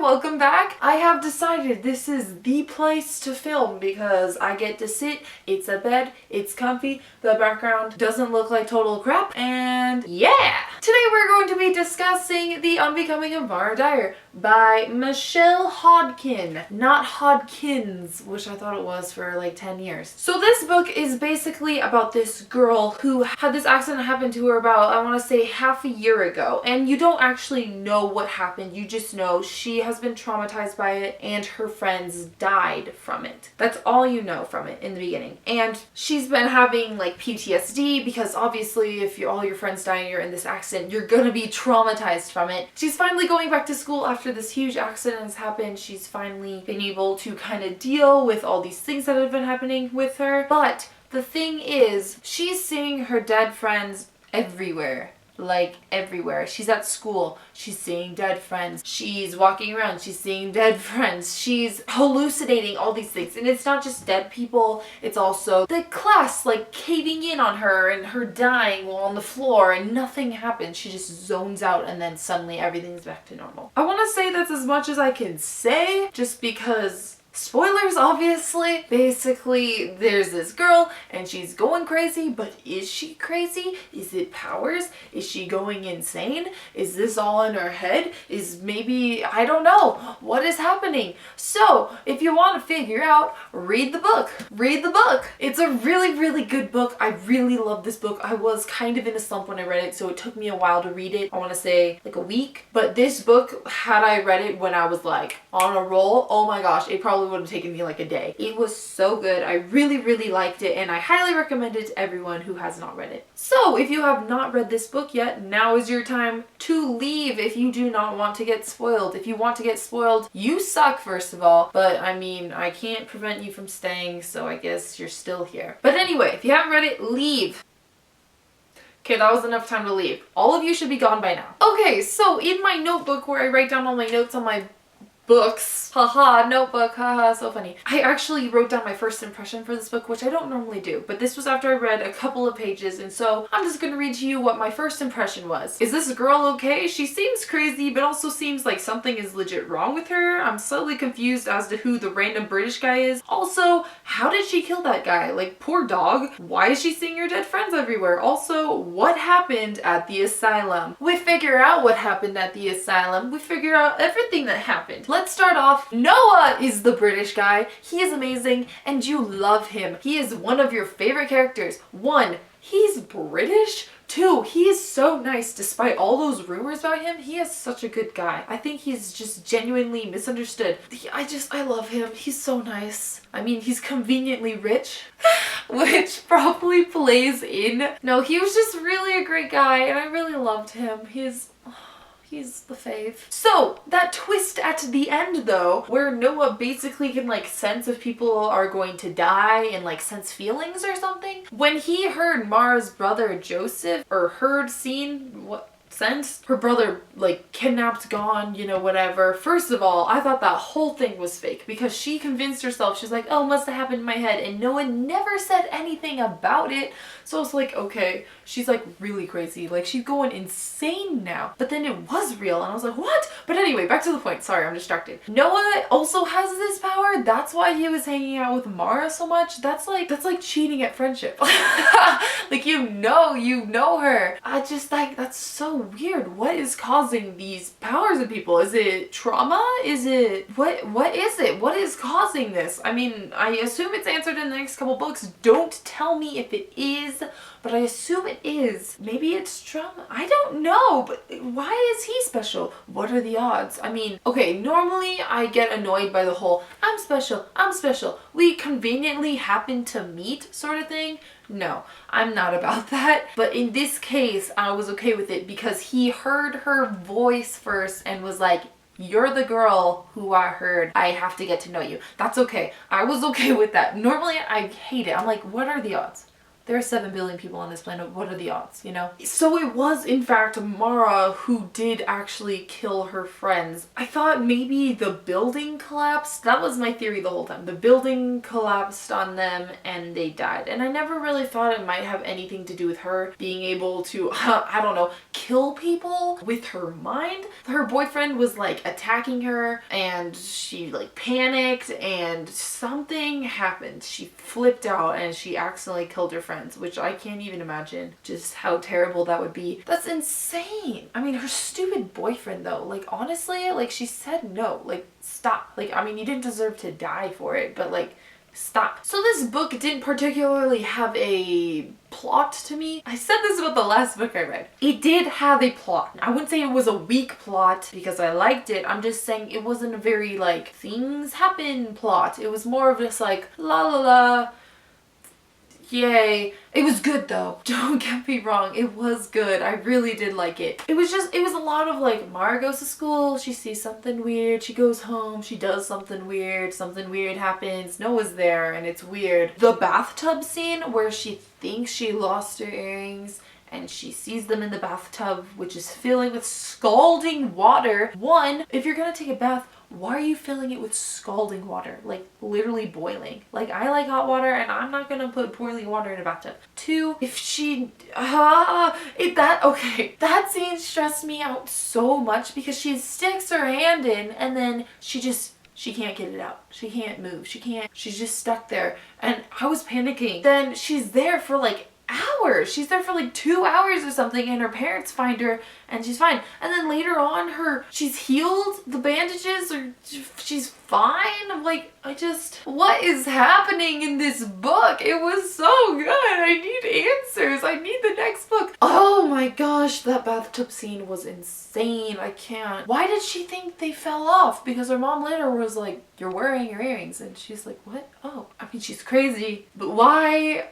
welcome back. I have decided this is the place to film because I get to sit, it's a bed, it's comfy, the background doesn't look like total crap, and yeah! Today we're going to be discussing The Unbecoming of Dyer by Michelle Hodkin. Not Hodkins, which I thought it was for like 10 years. So this book is basically about this girl who had this accident happen to her about, I want to say, half a year ago, and you don't actually know what happened. You just know she has been traumatized by it and her friends died from it. That's all you know from it in the beginning. And she's been having like PTSD because obviously if all your friends die and you're in this accident, you're gonna be traumatized from it. She's finally going back to school after this huge accident has happened. She's finally been able to kind of deal with all these things that have been happening with her. But the thing is, she's seeing her dead friends everywhere. Like everywhere. She's at school, she's seeing dead friends. She's walking around, she's seeing dead friends. She's hallucinating all these things. And it's not just dead people, it's also the class like caving in on her and her dying while on the floor and nothing happens. She just zones out and then suddenly everything's back to normal. I want to say that's as much as I can say just because spoilers, obviously. Basically, there's this girl and she's going crazy, but is she crazy? Is it powers? Is she going insane? Is this all in her head? Is maybe, I don't know, what is happening? So, if you want to figure out, read the book. Read the book. It's a really, really good book. I really love this book. I was kind of in a slump when I read it, so it took me a while to read it. I want to say like a week. But this book, had I read it when I was like on a roll, oh my gosh, it probably would have taken me like a day. It was so good. I really, really liked it and I highly recommend it to everyone who has not read it. So if you have not read this book yet, now is your time to leave if you do not want to get spoiled. If you want to get spoiled, you suck first of all, but I mean, I can't prevent you from staying, so I guess you're still here. But anyway, if you haven't read it, leave. Okay, that was enough time to leave. All of you should be gone by now. Okay, so in my notebook where I write down all my notes on my books. Haha, notebook, haha, so funny. I actually wrote down my first impression for this book, which I don't normally do, but this was after I read a couple of pages, and so I'm just gonna read to you what my first impression was. Is this girl okay? She seems crazy, but also seems like something is legit wrong with her. I'm slightly confused as to who the random British guy is. Also, how did she kill that guy? Like, poor dog. Why is she seeing her dead friends everywhere? Also, what happened at the asylum? We figure out what happened at the asylum. We figure out everything that happened. Let's start off. Noah is the British guy. He is amazing and you love him. He is one of your favorite characters. 1, he's British. 2, he is so nice despite all those rumors about him. He is such a good guy. I think he's just genuinely misunderstood. I love him. He's so nice. I mean, he's conveniently rich, which probably plays in. No, he was just really a great guy and I really loved him. He's the fave. So, that twist at the end though, where Noah basically can like sense if people are going to die and like sense feelings or something. When he heard Mara's brother Joseph, or seen, sense her brother like kidnapped, gone, you know, whatever. First of all, I thought that whole thing was fake because she convinced herself, she's like, oh, must have happened in my head, and no one never said anything about it. So I was like, okay, she's like really crazy, like she's going insane now. But then it was real and I was like, what? But anyway, back to the point. Sorry, I'm distracted. Noah also has this power. That's why he was hanging out with Mara so much. That's like cheating at friendship. Like, you know her. I just like, that's so weird. What is causing these powers in people? Is it trauma? Is it what is it? What is causing this? I mean, I assume it's answered in the next couple books. Don't tell me if it is, but I assume it is. Maybe it's trauma. I don't know, but why is he special? What are the odds? I mean, okay, normally I get annoyed by the whole I'm special, we conveniently happen to meet sort of thing. No, I'm not about that. But in this case, I was okay with it because he heard her voice first and was like, you're the girl who I heard. I have to get to know you. That's okay. I was okay with that. Normally, I hate it. I'm like, what are the odds? There are 7 billion people on this planet. What are the odds, you know? So it was, in fact, Mara who did actually kill her friends. I thought maybe the building collapsed. That was my theory the whole time. The building collapsed on them and they died. And I never really thought it might have anything to do with her being able to, I don't know, kill people with her mind. Her boyfriend was like attacking her and she like panicked and something happened. She flipped out and she accidentally killed her friends, which I can't even imagine just how terrible that would be. That's insane. I mean, her stupid boyfriend though, like honestly, like she said no, like stop. Like, I mean, you didn't deserve to die for it, but like stop. So this book didn't particularly have a plot to me. I said this about the last book I read. It did have a plot. I wouldn't say it was a weak plot because I liked it. I'm just saying it wasn't a very like things happen plot. It was more of just like la la la. Yay. It was good though. Don't get me wrong. It was good. I really did like it. It was a lot of like Mara goes to school, she sees something weird, she goes home, she does something weird happens, Noah's there and it's weird. The bathtub scene where she thinks she lost her earrings and she sees them in the bathtub, which is filling with scalding water. One, if you're gonna take a bath, why are you filling it with scalding water? Like literally boiling. Like I like hot water and I'm not gonna put boiling water in a bathtub. Two, if she, that scene stressed me out so much because she sticks her hand in and then she can't get it out. She can't move. She's just stuck there. And I was panicking. Then she's there for like hours. She's there for like 2 hours or something and her parents find her and she's fine. And then later on she's healed the bandages or she's fine. I'm like, what is happening in this book? It was so good. I need answers. I need the next book. Oh my gosh, that bathtub scene was insane. I can't. Why did she think they fell off? Because her mom later was like, you're wearing your earrings. And she's like, what? Oh, I mean, she's crazy. But why?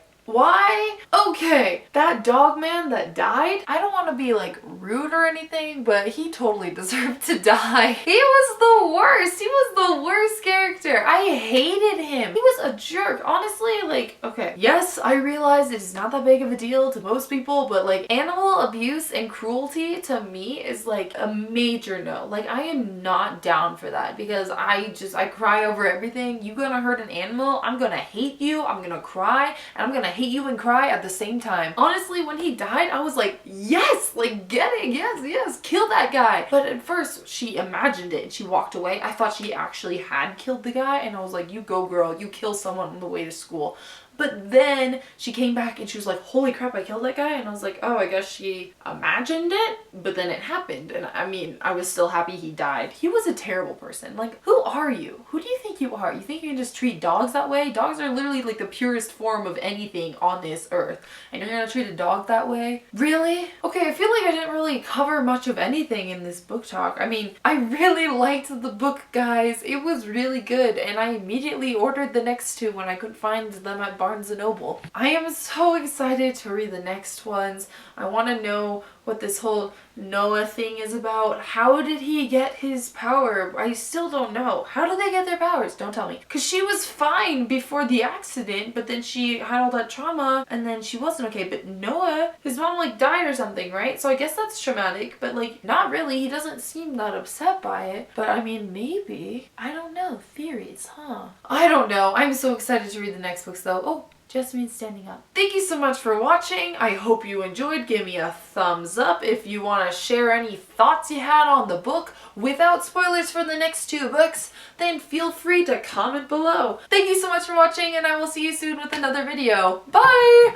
Okay, that dog man that died, I don't want to be like rude or anything, but he totally deserved to die. He was the worst. He was the worst character. I hated him. He was a jerk. Honestly, like, okay. Yes, I realize it's not that big of a deal to most people, but like animal abuse and cruelty to me is like a major no. Like I am not down for that because I cry over everything. You gonna hurt an animal, I'm gonna hate you, I'm gonna cry, and I'm gonna hate you and cry at the same time. Honestly, when he died, I was like, yes, like get it, yes, kill that guy. But at first, she imagined it and she walked away. I thought she actually had killed the guy and I was like, you go girl, you kill someone on the way to school. But then she came back and she was like, holy crap, I killed that guy. And I was like, oh, I guess she imagined it, but then it happened. And I mean, I was still happy he died. He was a terrible person. Like, who are you? Who do you think you are? You think you can just treat dogs that way? Dogs are literally like the purest form of anything on this earth. And you're gonna treat a dog that way? Really? Okay, I feel like I didn't really cover much of anything in this book talk. I mean, I really liked the book, guys. It was really good. And I immediately ordered the next two when I couldn't find them at Barnes & Noble. I am so excited to read the next ones. I want to know what this whole Noah thing is about. How did he get his power? I still don't know. How do they get their powers? Don't tell me. Because she was fine before the accident, but then she had all that trauma and then she wasn't okay. But Noah, his mom like died or something, right? So I guess that's traumatic, but like not really. He doesn't seem that upset by it. But I mean, maybe. I don't know. Theories, huh? I don't know. I'm so excited to read the next books though. Oh, Jasmine's standing up. Thank you so much for watching. I hope you enjoyed. Give me a thumbs up if you want to share any thoughts you had on the book without spoilers for the next two books. Then feel free to comment below. Thank you so much for watching and I will see you soon with another video. Bye!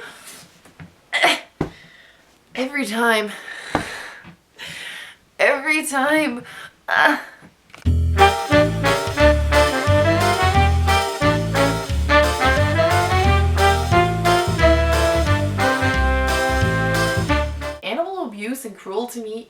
Every time. Animal abuse and cruel to me.